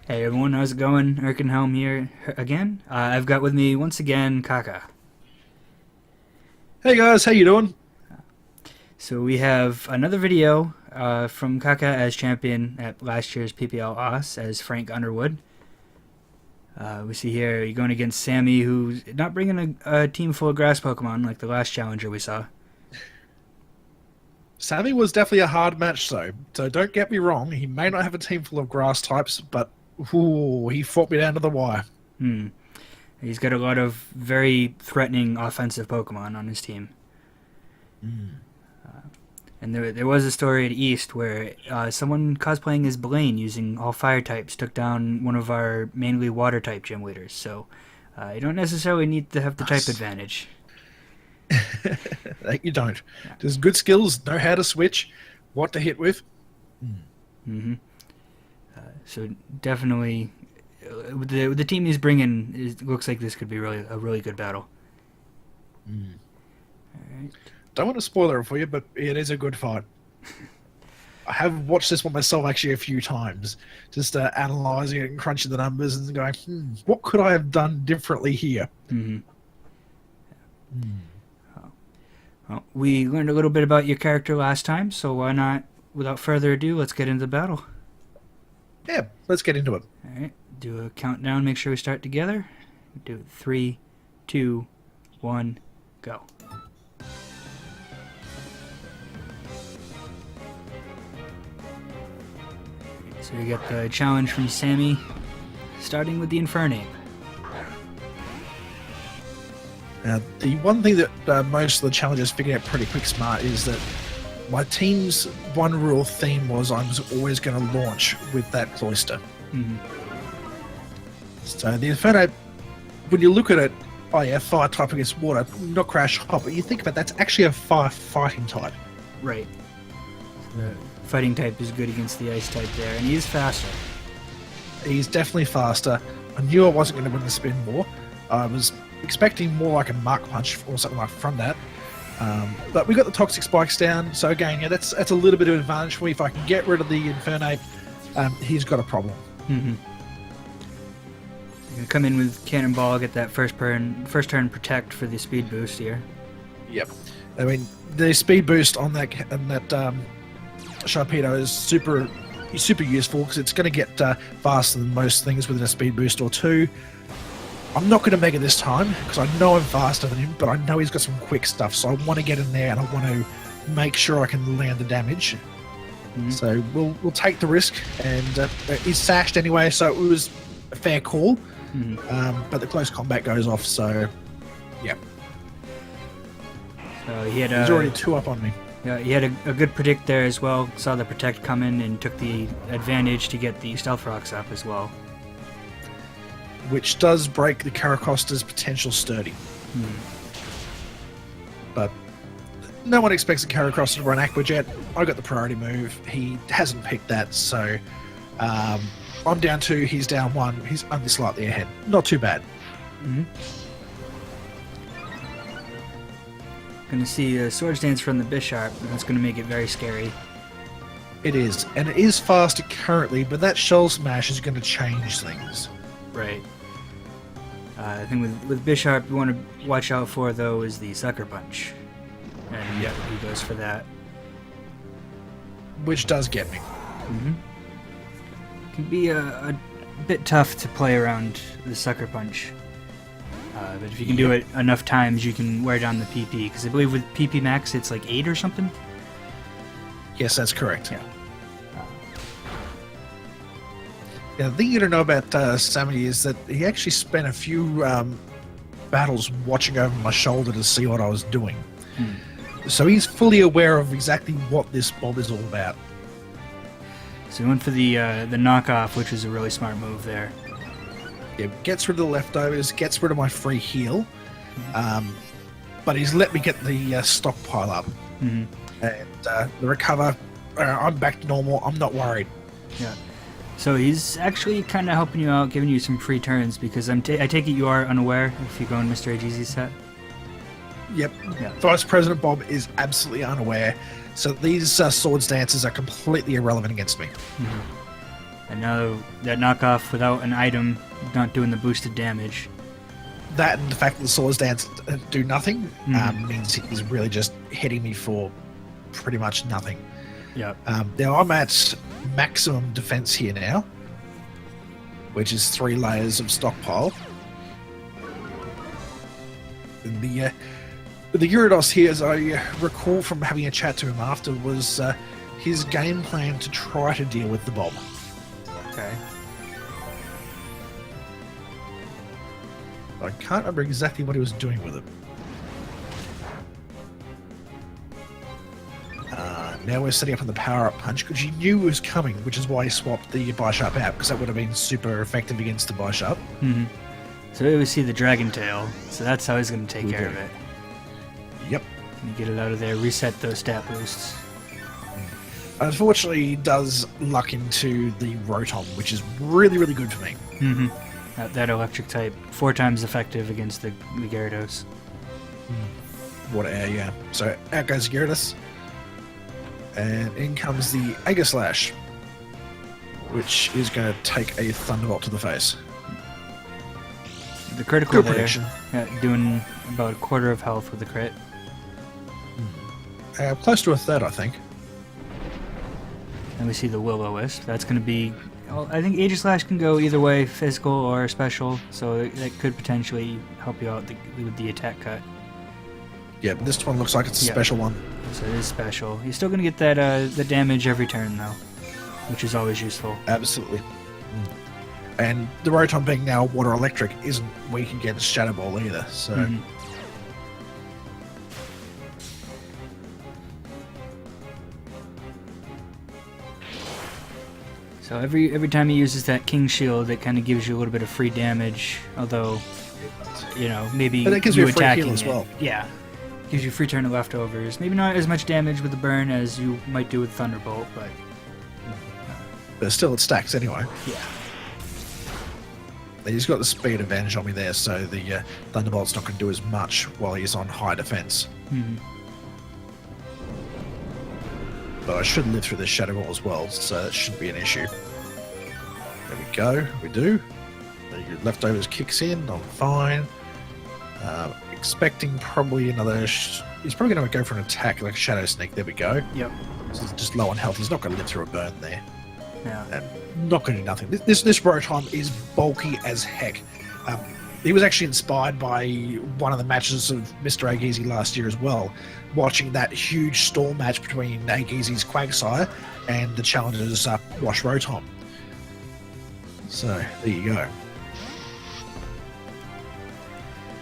Hey everyone, how's it going? Erkenhelm here again. I've got with me once again Kaka. Hey guys, how you doing? So we have another video from Kaka as champion at last year's PPL Aus as Frank Underwood. We see here you're going against Sammy, who's not bringing a team full of grass Pokemon like the last challenger we saw. Sammy was definitely a hard match though, so don't get me wrong, he may not have a team full of grass types, but he fought me down to the wire. Hmm. He's got a lot of very threatening offensive Pokemon on his team. And there was a story at East where someone cosplaying as Blaine using all fire types took down one of our mainly water type gym leaders. So you don't necessarily need to have the type advantage. You don't. Just good skills, know how to switch, what to hit with. Mm-hmm. So definitely, with the team he's bringing, it looks like this could be a really good battle. All right. Don't want to spoil it for you, but it is a good fight. I have watched this one myself actually a few times, just analysing it and crunching the numbers and going, what could I have done differently here? Mm-hmm. Well, we learned a little bit about your character last time, so why not, without further ado, let's get into the battle. Yeah, let's get into it. All right, do a countdown, make sure we start together. Do 3, 2, 1, go. So we got the challenge from Sammy, starting with the Infernape. Now, the one thing that most of the challengers figured out pretty quick smart is that my team's one rule theme was I was always going to launch with that Cloyster. Mm-hmm. So the Inferno, when you look at it, oh yeah, fire type against water, not crash hot, but you think about that's actually a fire fighting type. Right. The fighting type is good against the ice type there, and he is faster. He's definitely faster. I knew I wasn't going to win the spin war. I was expecting more like a Mark Punch or something like from that. But we got the Toxic Spikes down, so again, yeah, that's a little bit of an advantage for me. If I can get rid of the Infernape, he's got a problem. Mm-hmm. You're gonna come in with Cannonball, get that first turn protect for the speed boost here. Yep. I mean, the speed boost on that Sharpedo is super useful because it's going to get faster than most things within a speed boost or two. I'm not going to make it this time because I know I'm faster than him, but I know he's got some quick stuff, so I want to get in there and I want to make sure I can land the damage. Mm-hmm. So we'll take the risk, and he's sashed anyway, so it was a fair call. Mm-hmm. But the close combat goes off, so yeah. So he's already 2 up on me. Yeah, he had a good predict there as well. Saw the protect come in and took the advantage to get the stealth rocks up as well, which does break the Caracosta's potential sturdy. But no one expects a Caracosta to run Aqua Jet. I got the priority move. He hasn't picked that, so I'm down 2, he's down 1. He's only slightly ahead. Not too bad. Mm-hmm. Going to see a Swords Dance from the Bisharp, and that's going to make it very scary. It is, and it is faster currently, but that Shell Smash is going to change things. Right. I think with Bisharp, you want to watch out for, though, is the Sucker Punch. And yeah, he goes for that. Which does get me. Mm-hmm. Can be a bit tough to play around the Sucker Punch. But if you can do it enough times, you can wear down the PP. Because I believe with PP max, it's like 8 or something? Yes, that's correct. Yeah. Yeah, the thing you don't know about Sammy is that he actually spent a few battles watching over my shoulder to see what I was doing. So he's fully aware of exactly what this mob is all about. So he went for the knockoff, which was a really smart move there. Yeah, gets rid of the leftovers, gets rid of my free heal, but he's let me get the stockpile up. Mm-hmm. And the recover, I'm back to normal, I'm not worried. Yeah. So he's actually kind of helping you out, giving you some free turns, because I take it you are unaware if you go in Mr. AGZ's set? Yep. Yeah. Vice President Bob is absolutely unaware, so these swords dances are completely irrelevant against me. Mm-hmm. And now that knockoff without an item, not doing the boosted damage. That and the fact that the Swords Dance do nothing Mhm. means he's really just hitting me for pretty much nothing. Yep. Now I'm at maximum defense here now, which is 3 layers of stockpile. And the Gyarados here, as I recall from having a chat to him after, was his game plan to try to deal with the bomb. Okay. I can't remember exactly what he was doing with it. Now we're setting up on the power-up punch, because he knew it was coming, which is why he swapped the Bisharp out, because that would have been super effective against the Bisharp. Mm-hmm. So here we see the Dragon Tail, so that's how he's going to take care of it. Yep. You get it out of there, reset those stat boosts. Unfortunately, he does luck into the Rotom, which is really, really good for me. Mm-hmm. That electric type, 4 times effective against the Gyarados. What yeah. So out goes Gyarados. And in comes the Aegislash, which is going to take a Thunderbolt to the face. The critical Good there, prediction. doing about a quarter of health with the crit. Close to a third, I think. And we see the Will-O-Wisp. That's going to be... Well, I think Aegislash can go either way, physical or special, so that could potentially help you out with the attack cut. Yeah, this one looks like it's a special one. So it is special. You're still going to get that the damage every turn, though, which is always useful. Absolutely. And the Rotom being now water electric isn't weak against Shadow Ball either, so... Mhm. So every time he uses that King Shield, it kind of gives you a little bit of free damage, although, you know, maybe But it gives you you a free attacking heal as well. Yeah. Gives you free turn of leftovers. Maybe not as much damage with the burn as you might do with Thunderbolt, but still it stacks anyway. yeah. He's got the speed advantage on me there, so the Thunderbolt's not going to do as much while he's on high defense. Mm-hmm. But I should live through this Shadow Ball as well, so that shouldn't be an issue. There we go, we do. The leftovers kicks in, I'm fine. Expecting probably another... he's probably going to go for an attack like a Shadow Sneak, there we go. Yep. So he's just low on health, he's not going to live through a burn there. Yeah. And not going to do nothing. This Rotom is bulky as heck. He was actually inspired by one of the matches of Mr. Ageezy last year as well, watching that huge storm match between Ageezy's Quagsire and the challenger's Wash Rotom. So, there you go.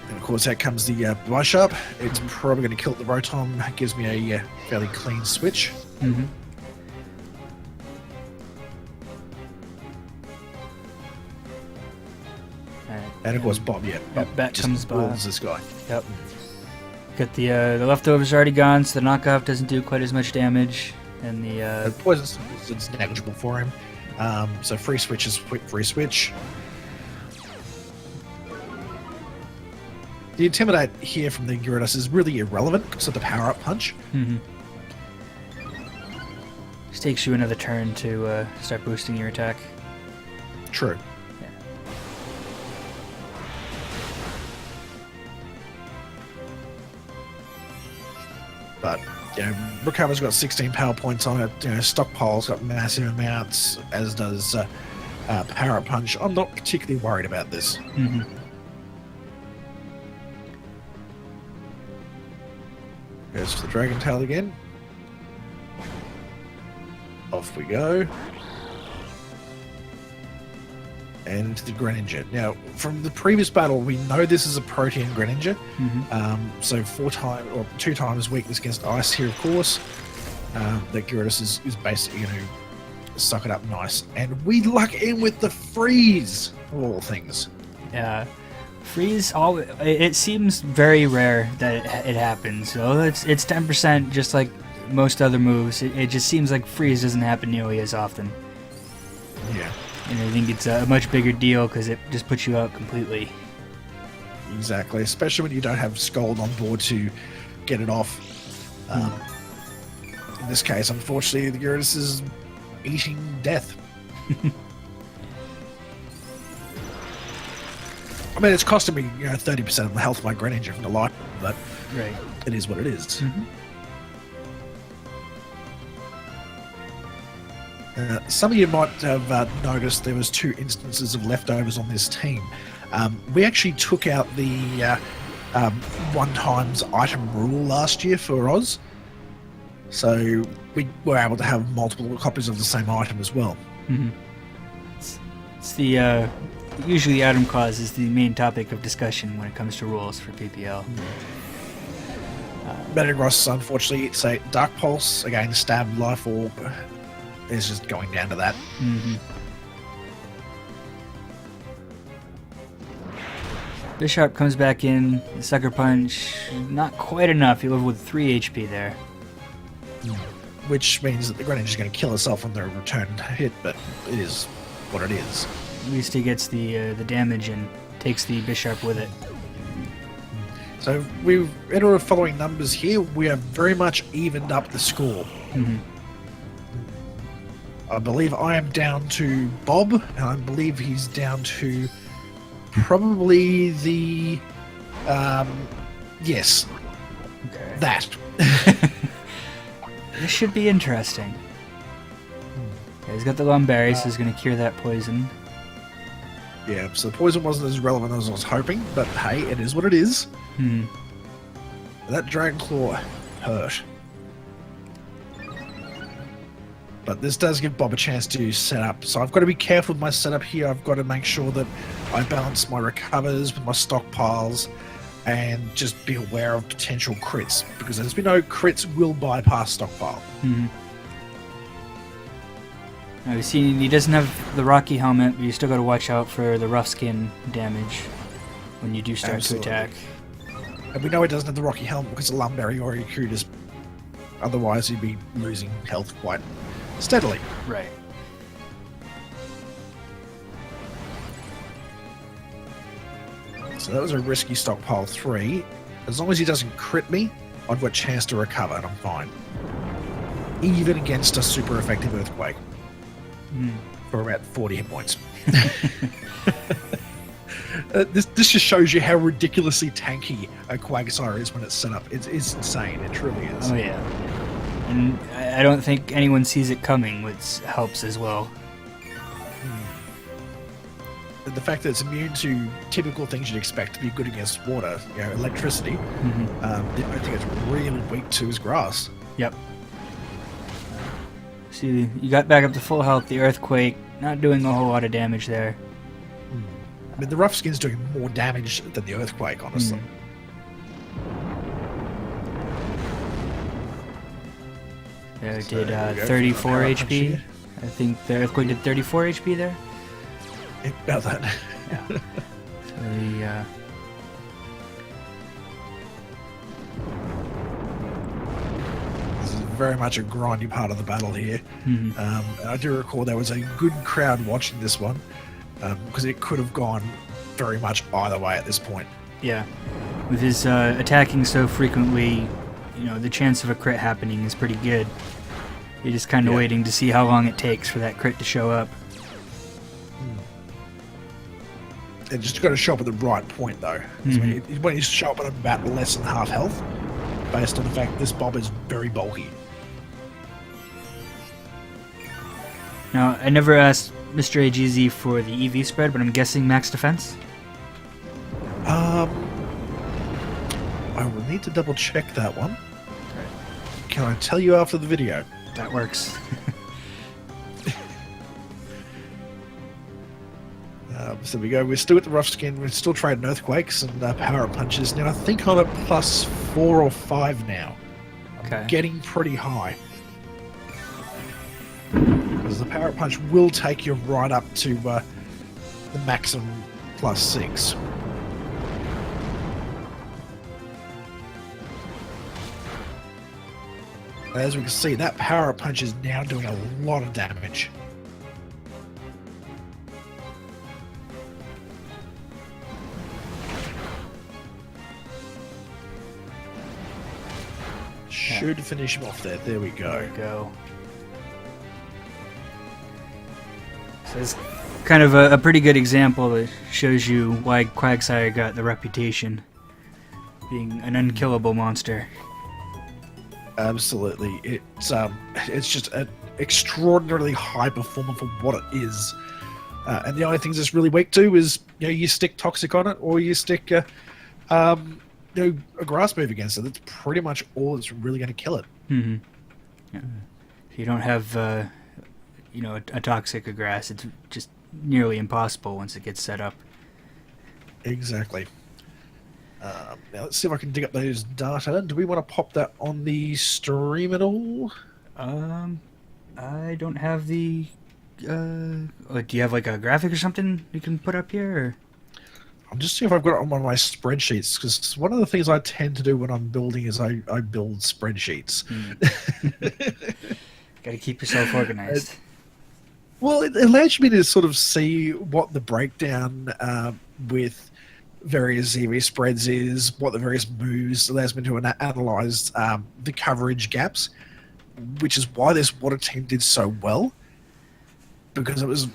And of course out comes the Bisharp. It's probably going to kill the Rotom. It gives me a fairly clean switch. Mm-hmm. And of course Bob, back just comes Bob. rules this guy. Yep. Got the leftovers already gone, so the knockoff doesn't do quite as much damage, and the Poison is negligible for him. So free switch is free switch. The Intimidate here from the Gyarados is really irrelevant because of the power-up punch. Mm-hmm. Just takes you another turn to start boosting your attack. True. Yeah. But, you know, Recover's got 16 power points on it. You know, Stockpile's got massive amounts, as does Power-Up Punch. I'm not particularly worried about this. Mm-hmm. Goes to the Dragon Tail again. Off we go. And into the Greninja. Now, from the previous battle, we know this is a Protean Greninja. Mm-hmm. So 2 times weakness against ice here, of course. That Gyarados is basically going to suck it up nice. And we luck in with the freeze, of all things. Yeah. Freeze, it seems very rare that it happens. So it's 10% just like most other moves. It just seems like freeze doesn't happen nearly as often. Yeah. And I think it's a much bigger deal because it just puts you out completely. Exactly, especially when you don't have Scold on board to get it off. In this case, unfortunately, the Gyarados is eating death. I mean, it's costing me 30% of the health of my Greninja from the light, but Right. it is what it is. Mm-hmm. Some of you might have noticed there was 2 instances of leftovers on this team. We actually took out the one times item rule last year for Oz, so we were able to have multiple copies of the same item as well. Mm-hmm. It's the usually item cost is the main topic of discussion when it comes to rules for PPL. Metagross, unfortunately, it's a Dark Pulse, again, Stab, Life Orb, is just going down to that. Mm-hmm. Bishop comes back in, Sucker Punch, not quite enough, he'll live with 3 HP there. Which means that the Greninja is going to kill herself on the return hit, but it is what it is. At least he gets the damage and takes the Bishop with it. So we've in our following numbers here, we have very much evened up the score. Mm-hmm. I believe I am down to Bob, and I believe he's down to probably the yes, Okay. that. This should be interesting. Yeah, he's got the Lumberry, so he's going to cure that poison. Yeah, so the poison wasn't as relevant as I was hoping, but hey, it is what it is. Hmm. That Dragon Claw hurt. But this does give Bob a chance to set up. So I've got to be careful with my setup here. I've got to make sure that I balance my recovers with my stockpiles and just be aware of potential crits. Because as we know, crits will bypass stockpile. Hmm. Now we've seen he doesn't have the Rocky helmet, but you still got to watch out for the rough skin damage when you do start Absolutely. to attack. And we know he doesn't have the Rocky helmet because of Lumberry or Ikudas. Otherwise, he'd be losing health quite steadily. Right. So that was a risky stockpile 3. As long as he doesn't crit me, I've got a chance to recover and I'm fine. Even against a super effective Earthquake. For about 40 hit points. This just shows you how ridiculously tanky a Quagsire is when it's set up. It's insane. It truly is. Oh yeah. And I don't think anyone sees it coming, which helps as well. The fact that it's immune to typical things you'd expect to be good against water, electricity, Mm-hmm. the only thing it's really weak to is grass. Yep. See, you got back up to full health. The Earthquake not doing a whole lot of damage there. I mean, the rough skin's doing more damage than the Earthquake, honestly. There So did there we go. 34 Power punch HP. here. I think the Earthquake did 34 HP there. About that. Yeah. So the This is very much a grindy part of the battle here. mhm. And I do recall there was a good crowd watching this one because it could have gone very much either way at this point. Yeah. With his attacking so frequently, the chance of a crit happening is pretty good. You're just kind of Yeah. waiting to see how long it takes for that crit to show up. It just got to show up at the right point, though. So when you show up at about less than half health, based on the fact this Bob is very bulky. Now, I never asked Mr. AGZ for the EV spread, but I'm guessing max defense? I will need to double check that one. Can I tell you after the video? That works. So we go. We're still at the rough skin. We're still trading earthquakes and power punches. Now I think I'm at +4 or 5 now. Okay. Getting pretty high. Because the power punch will take you right up to the maximum +6. As we can see, that power punch is now doing a lot of damage. Should finish him off there. There we go. There we go. So this kind of a pretty good example that shows you why Quagsire got the reputation, being an unkillable monster. Absolutely, it's just an extraordinarily high performer for what it is. And the only things it's really weak to is, you stick toxic on it, or you stick a grass move against it. That's pretty much all that's really going to kill it. Mm-hmm. Yeah. If you don't have a toxic grass, it's just nearly impossible once it gets set up. Exactly. Now let's see if I can dig up those data. Do we want to pop that on the stream at all? I don't have the. Do you have like a graphic or something you can put up here? Or? I'm just seeing if I've got it on one of my spreadsheets, because one of the things I tend to do when I'm building is I build spreadsheets. Got to keep yourself organized. Well, it allows me to sort of see what the breakdown with various ZV spreads is, what the various moves. It allows me to analyze the coverage gaps, which is why this water team did so well. Because it was,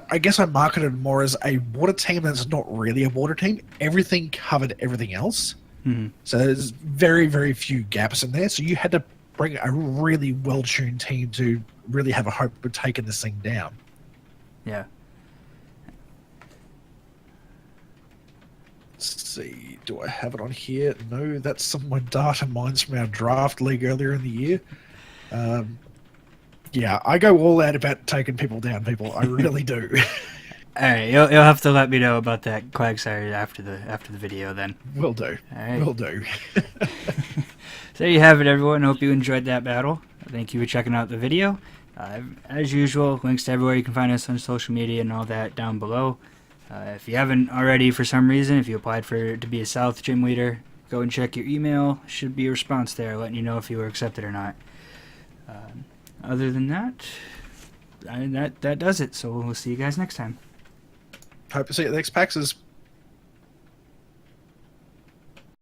I guess I marketed it more as a water team that's not really a water team. Everything covered everything else. Mm-hmm. So there's very, very few gaps in there. So you had to bring a really well-tuned team to really have a hope of taking this thing down. Yeah. Let's see. Do I have it on here? No, that's some of my data mines from our draft league earlier in the year. Yeah, I go all out about taking people down, people. I really do. All right, you'll have to let me know about that Quagsire after the video then. Will do. All right. Will do. So there you have it, everyone. Hope you enjoyed that battle. Thank you for checking out the video. As usual, links to everywhere you can find us on social media and all that down below. If you haven't already, for some reason, if you applied to be a South gym leader, go and check your email. Should be a response there letting you know if you were accepted or not. Other than that, that does it. So we'll see you guys next time. Hope to see you at the next PAXs.